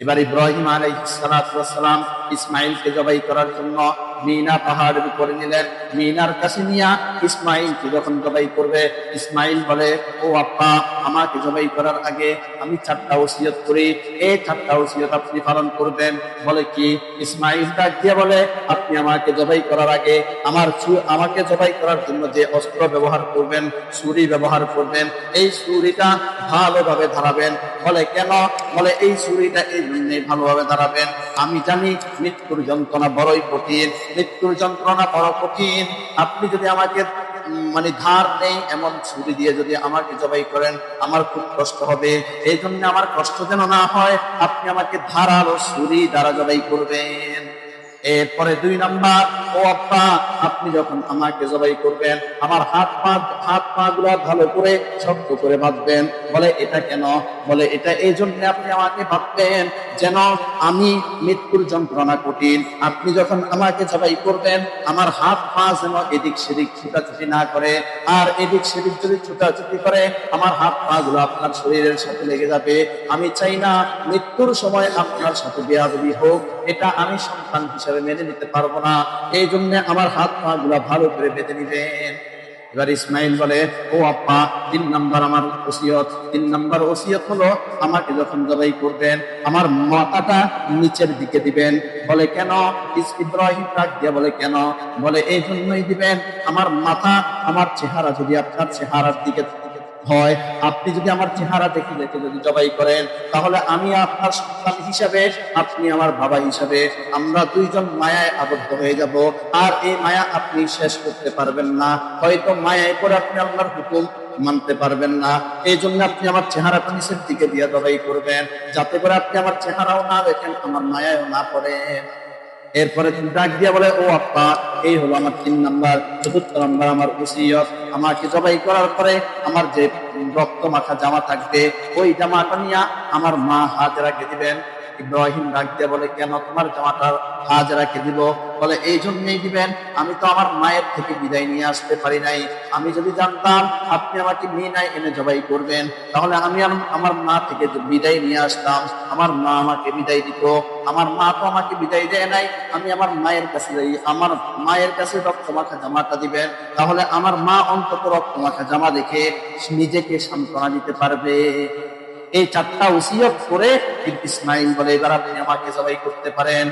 এবার ইব্রাহিম আলাইহিস সালাতু ওয়াস সালাম ইসমাঈলকে জবাই করার জন্য মিনা পাহাড়ের উপরে নিলেন। মিনার কাছে নিয়ে ইসমাঈলকে যখন জবাই করবে, ইসমাঈল বলে, ও আব্বা, আমাকে জবাই করার আগে আমি 4টা ওসিয়ত করি, এই 4টা ওসিয়ত আপনি পালন করবেন। বলে কি? ইসমাঈল ডাক দিয়ে বলে, আপনি আমাকে জবাই করার আগে আমাকে জবাই করার জন্য যে অস্ত্র ব্যবহার করবেন, ছুরি ব্যবহার করবেন, এই ছুরিটা ভালোভাবে ধারাবেন। বলে কেন? বলে এই ছুরিটা এই জন্যই ভালোভাবে দাঁড়াবেন, আমি জানি মৃত্যুর যন্ত্রণা বড়ই কঠিন, মৃত্যুর যন্ত্রণা বড় কঠিন। আপনি যদি আমাকে ধার নেই এমন ছুরি দিয়ে যদি আমাকে জবাই করেন, আমার খুব কষ্ট হবে। এই জন্য আমার কষ্ট যেন না হয়, আপনি আমাকে ধারালো ছুরি দ্বারা জবাই করবেন। এরপরে 2 নাম্বার, ও আব্বা, আপনি যখন আমাকে জবাই করবেন, আমার হাত পা গুলা ভালো করে শক্ত করে বাঁধবেন। বলে এটা কেন? বলে এটা এই জন্য আপনি আমাকে বাঁধবেন যেন আমি মৃত্যুর যন্ত্রণা কঠিন, আপনি যখন আমাকে জবাই করবেন আমার হাত পা যেন এদিক সেদিক ছুটাছুটি না করে, আর এদিক সেদিক যদি ছুটাছুটি করে আমার হাত পা গুলো আপনার শরীরের সাথে লেগে যাবে। আমি চাই না মৃত্যুর সময় আপনার সাথে বেয়াদবি হোক, এটা আমি সন্তান হিসাবে মেনে নিতে পারবো না। এই জন্য আমার হাত পা গুলা ভালো করে বেঁধে নিবেন। এবার ইসমাইল বলে, ও আব্বা, 3 নাম্বার আমার ওসিয়ত। 3 নাম্বার ওসিয়ত হলো, আমাকে যখন জবাই করবেন আমার মাথাটা নিচের দিকে দিবেন। বলে কেন? ইব্রাহিম ডাক দিয়ে বলে কেন? বলে এই জন্যই দিবেন, আমার মাথা, আমার চেহারা যদি আপনার চেহারার দিকে হয়, আপনি যদি আমার চেহারা দেখে দেখে যদি জবাই করেন, তাহলে আমি আপনার সন্তান হিসাবে, আপনি আমার বাবা হিসাবে, আমরা 2 জন মায়ায় আবদ্ধ হয়ে যাব। আর এই মায়া আপনি শেষ করতে পারবেন না, হয়তো মায়ায় পরে আপনি আল্লাহর হুকুম মানতে পারবেন না। এই জন্য আপনি আমার চেহারাটা নিচের দিকে দিয়ে জবাই করবেন, যাতে করে আপনি আমার চেহারাও না দেখেন, আমার মায়াও না পড়েন। এরপরে তিনি ডাক দিয়া বলে, ও আব্বা, এই হলো আমার 3 নাম্বার। 4th নাম্বার আমার ওসিয়ত, আমাকে জবাই করার পরে আমার যে রক্ত মাখা জামা থাকবে, ওই জামাটা নিয়ে আমার মা হাজেরাকে দিবেন। ইব্রাহিম ডাক দিয়া বলে, কেন তোমার জামাটা হাজেরাকে দিব? বলে এই জন্যই দিবেন, আমি তো আমার মায়ের থেকে বিদায় নিয়ে আসতে পারি নাই। আমি যদি জানতাম আপনি আমাকে মিনায় এনে জবাই করবেন, তাহলে আমি আমার মা থেকে বিদায় নিয়ে আসতাম, আমার মা আমাকে বিদায় দিত। আমার মা তো আমাকে বিদায় দেয় নাই, আমি আমার মায়ের কাছে যাই, আমার মায়ের কাছে রক্ত মাখা জামাটা দিবেন, তাহলে আমার মা অন্তত রক্ত মাখা জামা দেখে নিজেকে সান্ত্বনা দিতে পারবে। এই 4টা ওসিয়ত করে ইসমাঈল বলে, এবার আপনি আমাকে জবাই করতে পারেন।